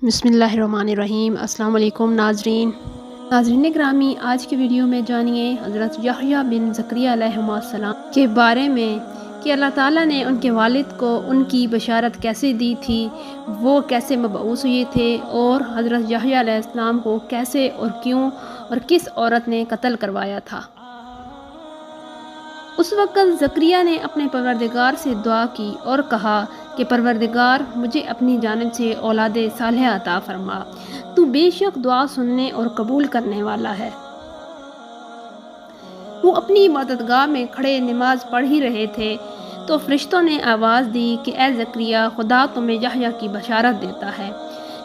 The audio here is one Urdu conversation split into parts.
بسم اللہ الرحمن الرحیم۔ السلام علیکم ناظرین گرامی، آج کی ویڈیو میں جانیے حضرت یحییٰ بن زکریا علیہ السلام کے بارے میں کہ اللہ تعالیٰ نے ان کے والد کو ان کی بشارت کیسے دی تھی، وہ کیسے مبعوث ہوئے تھے، اور حضرت یحییٰ علیہ السلام کو کیسے اور کیوں اور کس عورت نے قتل کروایا تھا۔ اس وقت زکریا نے اپنے پروردگار سے دعا کی اور کہا کہ پروردگار، مجھے اپنی جانب سے اولاد صالحہ عطا فرما، تو بے شک دعا سننے اور قبول کرنے والا ہے۔ وہ اپنی عبادتگاہ میں کھڑے نماز پڑھ ہی رہے تھے تو فرشتوں نے آواز دی کہ اے زکریا، خدا تمہیں یحییٰ کی بشارت دیتا ہے،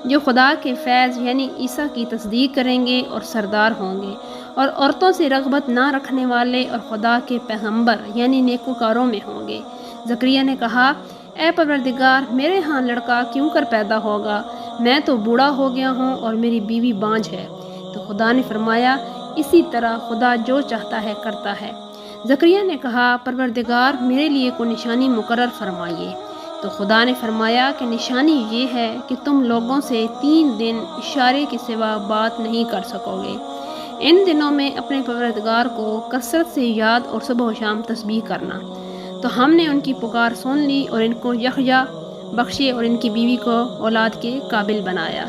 جو خدا کے فیض یعنی عیسیٰ کی تصدیق کریں گے اور سردار ہوں گے، اور عورتوں سے رغبت نہ رکھنے والے اور خدا کے پیغمبر یعنی نیکوکاروں میں ہوں گے۔ زکریا نے کہا، اے پروردگار، میرے ہاں لڑکا کیوں کر پیدا ہوگا؟ میں تو بوڑھا ہو گیا ہوں اور میری بیوی بانجھ ہے۔ تو خدا نے فرمایا، اسی طرح خدا جو چاہتا ہے کرتا ہے۔ زکریا نے کہا، پروردگار، میرے لیے کوئی نشانی مقرر فرمائیے۔ تو خدا نے فرمایا کہ نشانی یہ ہے کہ تم لوگوں سے 3 دن اشارے کے سوا بات نہیں کر سکو گے۔ ان دنوں میں اپنے پروردگار کو کثرت سے یاد اور صبح و شام تسبیح کرنا۔ تو ہم نے ان کی پکار سن لی اور ان کو یحییٰ بخشے اور ان کی بیوی کو اولاد کے قابل بنایا۔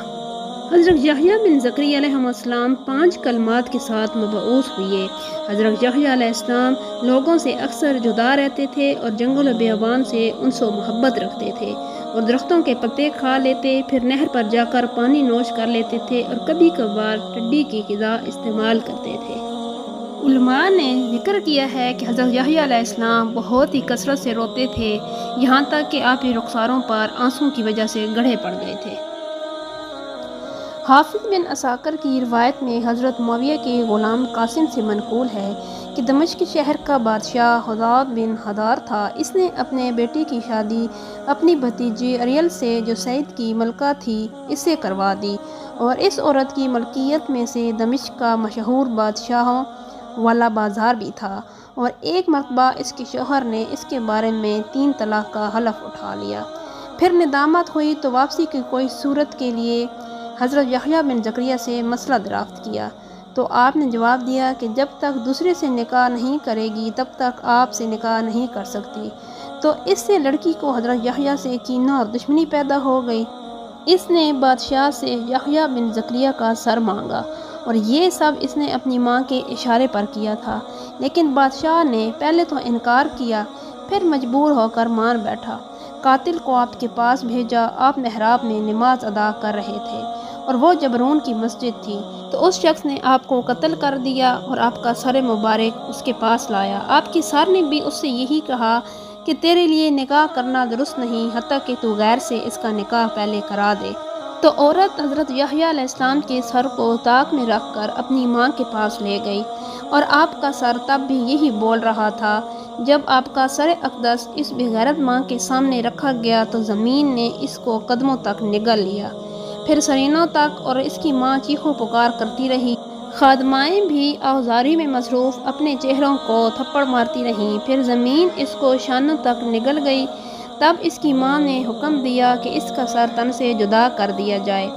حضرت یحییٰ بن زکریا علیہ السلام 5 کلمات کے ساتھ مبعوث ہوئے۔ حضرت یحییٰ علیہ السلام لوگوں سے اکثر جدا رہتے تھے اور جنگل و بیابان سے انس و محبت رکھتے تھے، اور درختوں کے پتے کھا لیتے، پھر نہر پر جا کر پانی نوش کر لیتے تھے، اور کبھی کبھار ٹڈی کی غذا استعمال کرتے تھے۔ علماء نے ذکر کیا ہے کہ حضرت یحییٰ علیہ السلام بہت ہی کثرت سے روتے تھے، یہاں تک کہ آپ کی رخساروں پر آنسوں کی وجہ سے گڑھے پڑ گئے تھے۔ حافظ بن عساکر کی روایت میں حضرت معاویہ کے غلام قاسم سے منقول ہے کہ دمشق شہر کا بادشاہ حداد بن حدار تھا۔ اس نے اپنے بیٹی کی شادی اپنی بھتیجی اریل سے، جو سعید کی ملکہ تھی، اس سے کروا دی، اور اس عورت کی ملکیت میں سے دمشق کا مشہور بادشاہوں والا بازار بھی تھا، اور ایک مرتبہ اس کے شوہر نے اس کے بارے میں 3 طلاق کا حلف اٹھا لیا۔ پھر ندامت ہوئی تو واپسی کی کوئی صورت کے لیے حضرت یحییٰ بن زکریا سے مسئلہ دریافت کیا، تو آپ نے جواب دیا کہ جب تک دوسرے سے نکاح نہیں کرے گی تب تک آپ سے نکاح نہیں کر سکتی۔ تو اس سے لڑکی کو حضرت یحییٰ سے کینہ اور دشمنی پیدا ہو گئی۔ اس نے بادشاہ سے یحییٰ بن زکریا کا سر مانگا، اور یہ سب اس نے اپنی ماں کے اشارے پر کیا تھا، لیکن بادشاہ نے پہلے تو انکار کیا، پھر مجبور ہو کر مان بیٹھا۔ قاتل کو آپ کے پاس بھیجا۔ آپ محراب میں نماز ادا کر رہے تھے، اور وہ جبرون کی مسجد تھی، تو اس شخص نے آپ کو قتل کر دیا اور آپ کا سر مبارک اس کے پاس لایا۔ آپ کی سر نے بھی اس سے یہی کہا کہ تیرے لیے نکاح کرنا درست نہیں، حتیٰ کہ تو غیر سے اس کا نکاح پہلے کرا دے۔ تو عورت حضرت یحییٰ علیہ السلام کے سر کو طاق میں رکھ کر اپنی ماں کے پاس لے گئی، اور آپ کا سر تب بھی یہی بول رہا تھا۔ جب آپ کا سر اقدس اس بے غیرت ماں کے سامنے رکھا گیا تو زمین نے اس کو قدموں تک نگل لیا، پھر سرینوں تک، اور اس کی ماں چیخو پکار کرتی رہی۔ خادمائیں بھی اوزاری میں مصروف اپنے چہروں کو تھپڑ مارتی رہیں، پھر زمین اس کو شانوں تک نگل گئی۔ تب اس کی ماں نے حکم دیا کہ اس کا سر تن سے جدا کر دیا جائے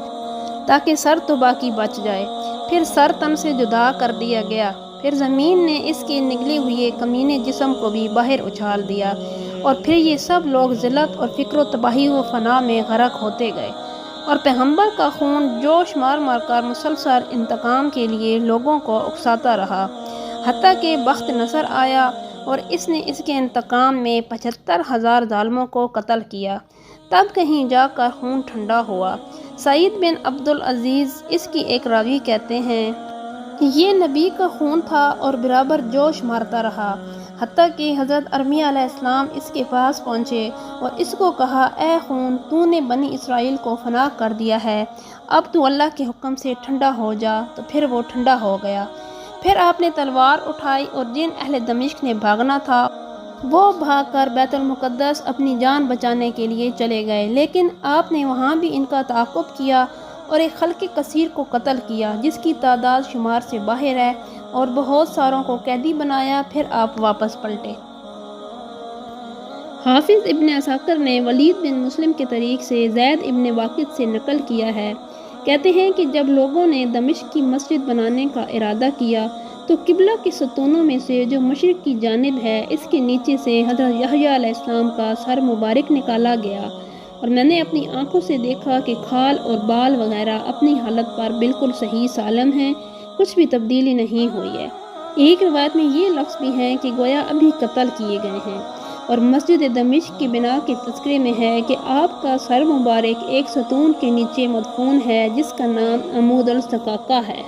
تاکہ سر تو باقی بچ جائے۔ پھر سر تن سے جدا کر دیا گیا، پھر زمین نے اس کے نگلے ہوئے کمینے جسم کو بھی باہر اچھال دیا، اور پھر یہ سب لوگ ذلت اور فکر و تباہی و فنا میں غرق ہوتے گئے، اور پیغمبر کا خون جوش مار مار کر مسلسل انتقام کے لیے لوگوں کو اکساتا رہا، حتیٰ کہ بخت نصر آیا اور اس نے اس کے انتقام میں 75,000 ظالموں کو قتل کیا۔ تب کہیں جا کر خون ٹھنڈا ہوا۔ سعید بن عبدالعزیز اس کی ایک راوی کہتے ہیں کہ یہ نبی کا خون تھا اور برابر جوش مارتا رہا، حتیٰ کہ حضرت ارمیہ علیہ السلام اس کے پاس پہنچے اور اس کو کہا، اے خون، تو نے بنی اسرائیل کو فنا کر دیا ہے، اب تو اللہ کے حکم سے ٹھنڈا ہو جا۔ تو پھر وہ ٹھنڈا ہو گیا۔ پھر آپ نے تلوار اٹھائی، اور جن اہل دمشق نے بھاگنا تھا وہ بھاگ کر بیت المقدس اپنی جان بچانے کے لیے چلے گئے، لیکن آپ نے وہاں بھی ان کا تعاقب کیا اور ایک خلق کثیر کو قتل کیا جس کی تعداد شمار سے باہر ہے، اور بہت ساروں کو قیدی بنایا۔ پھر آپ واپس پلٹے۔ حافظ ابن عساکر نے ولید بن مسلم کے طریق سے زید ابن واقد سے نقل کیا ہے، کہتے ہیں کہ جب لوگوں نے دمشق کی مسجد بنانے کا ارادہ کیا تو قبلہ کے ستونوں میں سے جو مشرق کی جانب ہے اس کے نیچے سے حضرت یحییٰ علیہ السلام کا سر مبارک نکالا گیا، اور میں نے اپنی آنکھوں سے دیکھا کہ کھال اور بال وغیرہ اپنی حالت پر بالکل صحیح سالم ہیں، کچھ بھی تبدیلی نہیں ہوئی ہے۔ ایک روایت میں یہ لفظ بھی ہیں کہ گویا ابھی قتل کیے گئے ہیں، اور مسجد دمشق کی بنا کے تذکرے میں ہے کہ آپ کا سر مبارک ایک ستون کے نیچے مدفون ہے جس کا نام عمود السقاقہ ہے۔